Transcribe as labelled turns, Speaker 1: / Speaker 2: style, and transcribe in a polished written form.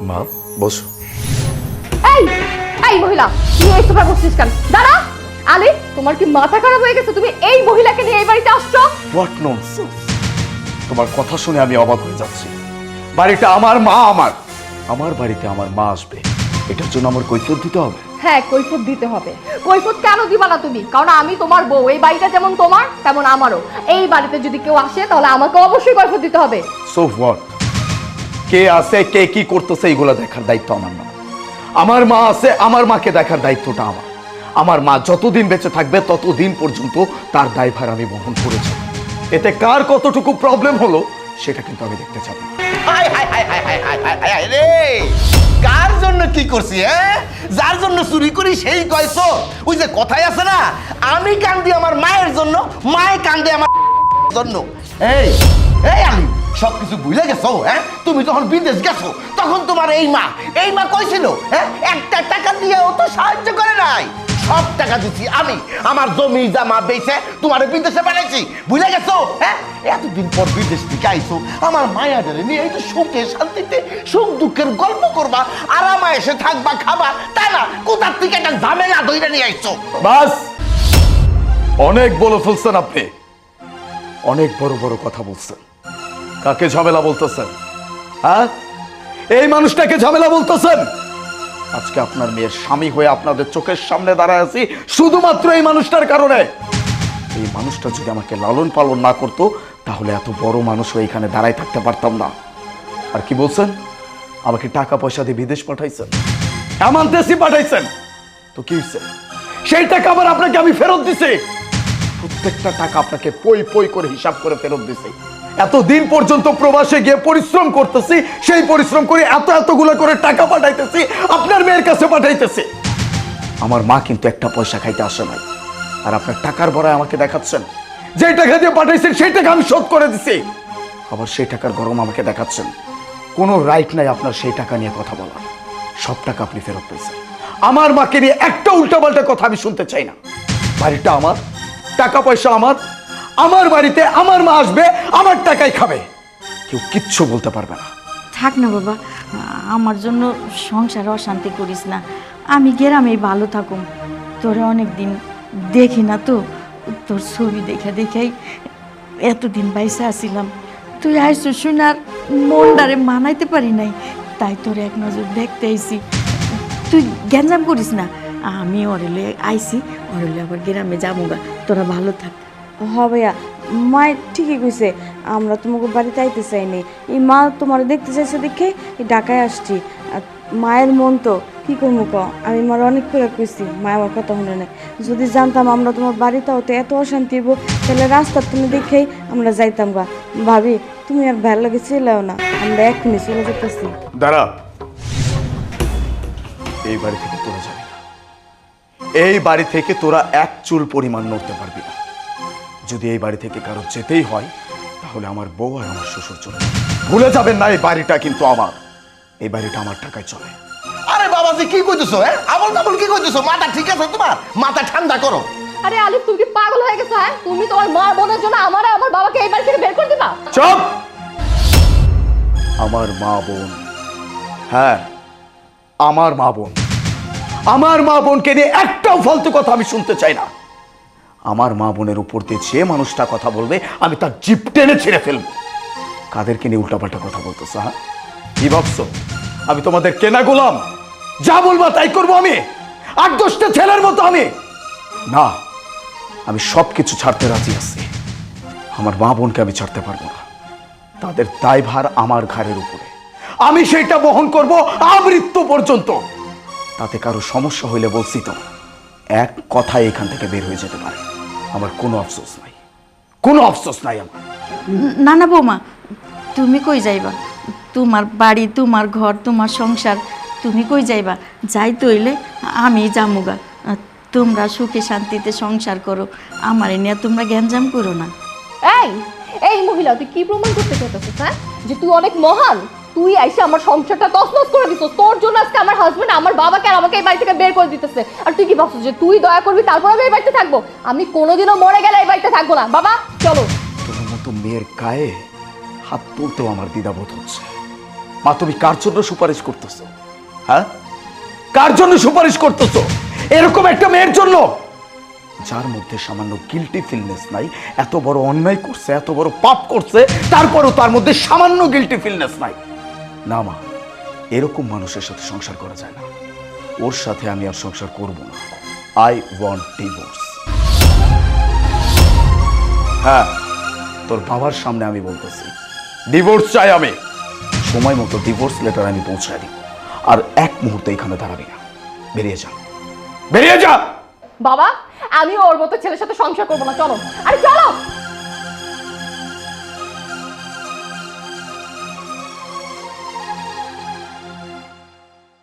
Speaker 1: মা বসো।
Speaker 2: এই এই মহিলা তুমি এই সোফায় বসছিস কেন? দাঁড়া। আলী, তোমার কি মাথা খারাপ হয়ে গেছে? তুমি এই মহিলাকে নিয়ে এই বাড়িতে আসছো?
Speaker 1: What nonsense! তোমার কথা শুনে আমি অবাক হয়ে যাচ্ছি। বাড়িটা আমার মা, আমার বাড়িতে আমার মা আসবে, এটার জন্য আমার কৈফিয়ত দিতে হবে?
Speaker 2: হ্যাঁ, কৈফিয়ত দিতে হবে। কৈফিয়ত কেন দিবা না তুমি? কারণ আমি তোমার বউ, এই বাড়িটা যেমন তোমার তেমন আমারও। এই বাড়িতে যদি কেউ আসে তাহলে আমাকে অবশ্যই কৈফিয়ত দিতে হবে।
Speaker 1: So what? কে আছে, কে কি করতেছে এগুলো দেখার দায়িত্ব আমার না। আমার মা আছে, আমার মাকে দেখার দায়িত্বটা আমার। আমার মা যতদিন বেঁচে থাকবে ততদিন পর্যন্ত তার দায়ভার আমি বহন করেছি। এতে কার কতটুকু প্রবলেম হলো সেটা কিন্তু আমি দেখতে চাই না।
Speaker 3: কার জন্য কি করছি? যার জন্য চুরি করি সেই কয়ছো। ওই যে কথাই আছে না, আমি কান্দি আমার মায়ের জন্য, মায়ে কান্দে আমার জন্য। এই এই আমি সবকিছু ভুলে গেছো? তুমি যখন বিদেশ গেছো তখন তোমার এই মা কইছিল একটা টাকা দিয়েও তো সাহায্য করে নাই। সব টাকা দিচ্ছি আমি, আমার জমি জামা বেচে তোমার বিদেশে পাঠাইছি। ভুলে গেছো? এতদিন পর বিদেশ থেকে আইছো, আমার মায়াদের নিয়ে এই তো সুখে শান্তিতে সুখ দুঃখের গল্প করবা, আরামে এসে থাকবা, খাবা, তাই না? কোথার থেকে একটা ঝামেলা ধইরা নিয়ে আইছো।
Speaker 1: বাস, অনেক বলে ফেলছেন আপনি, অনেক বড় বড় কথা বলছেন। কাকে ঝামেলা বলতেছেন? হ্যাঁ, এই মানুষটাকে ঝামেলা বলতেছেন? আজকে আপনার মেয়ের স্বামী হয়ে আপনাদের চোখের সামনে দাঁড়ায় আছি শুধুমাত্র এই মানুষটার কারণে। এই মানুষটা যদি আমাকে লালন পালন না করতো তাহলে এত বড় মানুষ হয়ে এখানে দাঁড়ায় থাকতে পারতাম না। আর কি বলছেন? আমাকে টাকা পয়সা দিয়ে বিদেশ পাঠাইছেন, এমন দেশি পাঠাইছেন, তো কি হয়েছে? সেই টাকা আবার আপনাকে আমি ফেরত দিছি। প্রত্যেকটা টাকা আপনাকে পই পই করে হিসাব করে ফেরত দিছি। এতদিন পর্যন্ত প্রবাসে গিয়ে পরিশ্রম করতেছি, সেই পরিশ্রম করে এতগুলো করে টাকা পাঠাইতেছি, আপনার মেয়ের কাছে পাঠাইতেছি। আমার মা কিন্তু একটা পয়সা খাইতে আসে নাই, আর আপনার টাকার ভরায় আমাকে দেখাচ্ছেন যে টাকা দিয়ে পাঠাইছেন সেই টাকা আমি শোধ করে দিছি। আবার সেই টাকার গরম আমাকে দেখাচ্ছেন। কোনো রাইট নাই আপনার সেই টাকা নিয়ে কথা বলার। সব টাকা আপনি ফেরত পেয়েছেন। আমার মাকে নিয়ে একটা উল্টাপাল্টা কথা আমি শুনতে চাই না। বাড়িটা আমার, টাকা পয়সা আমার, আমার বাড়িতে আমার মা আসবে, আমার টাকাই খাবে, কেউ কিচ্ছু বলতে পারবে না।
Speaker 4: থাক না বাবা, আমার জন্য সংসারে অশান্তি করিস না। আমি গ্রামেই ভালো থাকুম। তোরে অনেক দিন দেখি না তো, তোর ছবি দেখেই এতদিন বাইসে আসিলাম। তুই আইসো শুনার মনটারে মানাইতে পারি নাই, তাই তোর এক নজর দেখতে আইসি। তুই গ্যাঞ্জাম করিস না, আমি অরেলে আইসি, অরেলে আবার গ্রামে যাবো গা। তোরা ভালো থাক।
Speaker 5: হ ভাইয়া, মায়ের ঠিকই কইছে, আমরা তোমাকে বাড়িতে আইতে চাইনি। এই মা তোমার দেখতে চাইছে দেখে এই ঢাকায় আসছি। আর মায়ের মন তো কি করবো ক, আমি মার অনেক করে কইছি, মা আমার কথা শুনে নেই। যদি জানতাম আমরা তোমার বাড়িতে হতো এত অশান্তি হইব, তাহলে রাস্তার তুমি দেখেই আমরা যাইতাম গা। ভাবি তুমি আর ভালো লাগে চলেও না, আমরা এক্ষুনি চলে যেতেছি।
Speaker 1: দাঁড়া, এই বাড়ি থেকে তোরা যাবি না। এই বাড়ি থেকে তোরা এক চুল পরিমাণ নড়তে পারবি না। যদি এই বাড়ি থেকে কারো যেতেই হয় তাহলে আমার বউ আর আমার শ্বশুর চলে যাবে। ভুলে যাবেন না, এই বাড়িটা কিন্তু আমার, এই বাড়িটা আমার টাকায় চলে।
Speaker 3: আরে বাবাজি কি কইতেছো? আবল তাবল কি কইতেছো? মাথা ঠিক আছে তোমার? মাথা ঠান্ডা করো।
Speaker 2: আরে আলিফ, তুমি কি পাগল হয়ে গেছো? তুমি তোমার মা বোনের জন্য আমার বাবাকে এই বাড়ি থেকে বের করে দিবা?
Speaker 1: চুপ! আমার মা বোন, হ্যাঁ আমার মা বোন, আমার মা বোনকে নিয়ে একটাও ফালতু কথা আমি শুনতে চাই না। আমার মা বোনের উপর দিয়ে যে মানুষটা কথা বলবে আমি তার জিভ টেনে ছিঁড়ে ফেলবো। কাদেরকে নিয়ে উল্টাপাল্টা কথা বলতেছো? হ্যাঁ, কি ভাবছো আমি তোমাদের কেনা গোলাম? যা বলবা তাই করবো আমি? 8-10টা ছেলের মতো আমি না, আমি সবকিছু ছাড়তে রাজি আছি। আমার মা বোনকে আমি ছাড়তে পারবো না। তাদের দায়ভার আমার ঘাড়ের উপরে, আমি সেইটা বহন করব আমৃত্যু পর্যন্ত। তাতে কারো সমস্যা হইলে বলছি তো, এক কথায় এখান থেকে বের হয়ে যেতে পারে। আমার কোনো আফসোস নাই, কোনো আফসোস নাই আমার।
Speaker 4: না না বৌমা, তুমি কই যাইবা? তোমার বাড়ি, তোমার ঘর, তোমার সংসার, তুমি কই যাইবা? যাইতে হইলে আমি যামুগা। তোমরা সুখে শান্তিতে সংসার করো, আমার নিয়ে তোমরা গ্যাঞ্জাম করো না।
Speaker 2: এই এই মহিলা, তুই কি প্রমাণ করতে চাইতেছিস? যে তুই অনেক মহান? তুই এসে আমার সংসারটা তছনছ করে দিছিস। তোর জন্য আজকে আমার হাজবেন্ড আমার বাবাকে আর আমাকে এই বাড়ি থেকে বের করে দিতেছে। আর তুই কি ভাবছিস যে তুই দয়া করবি তারপর আমি এই বাড়িতে থাকবো? আমি কোনোদিনও মরে গেলে এই বাড়িতে থাকবো না। বাবা চলো।
Speaker 1: তোমার মতো মেয়ের গায়ে হাত তুলতেও আমার দ্বিধাবোধ হচ্ছে। মা তুমি কার জন্য সুপারিশ করতেছো? হ্যাঁ, কার জন্য সুপারিশ করতেছো? এরকম একটা মেয়ের জন্য যার মধ্যে সামান্য গিল্টি ফিলনেস নাই, এত বড় অন্যায় করছে, এত বড় পাপ করছে, তারপরও তার মধ্যে সামান্য গিল্টি ফিলনেস নাই। না মা, এরকম মানুষের সাথে সংসার করা যায় না। ওর সাথে আমি আর সংসার করব না। I want divorce. হ্যাঁ, তোর বাবার সামনে আমি বলতেছি, ডিভোর্স চাই আমি। সময় মতো ডিভোর্স লেটার আমি পৌঁছায় দিব। আর এক মুহূর্তে এখানে দাঁড়াবি না। বেরিয়ে যা, বেরিয়ে যা।
Speaker 2: বাবা, আমি ওর মতো ছেলের সাথে সংসার করবো না, চলো। আরে চলো।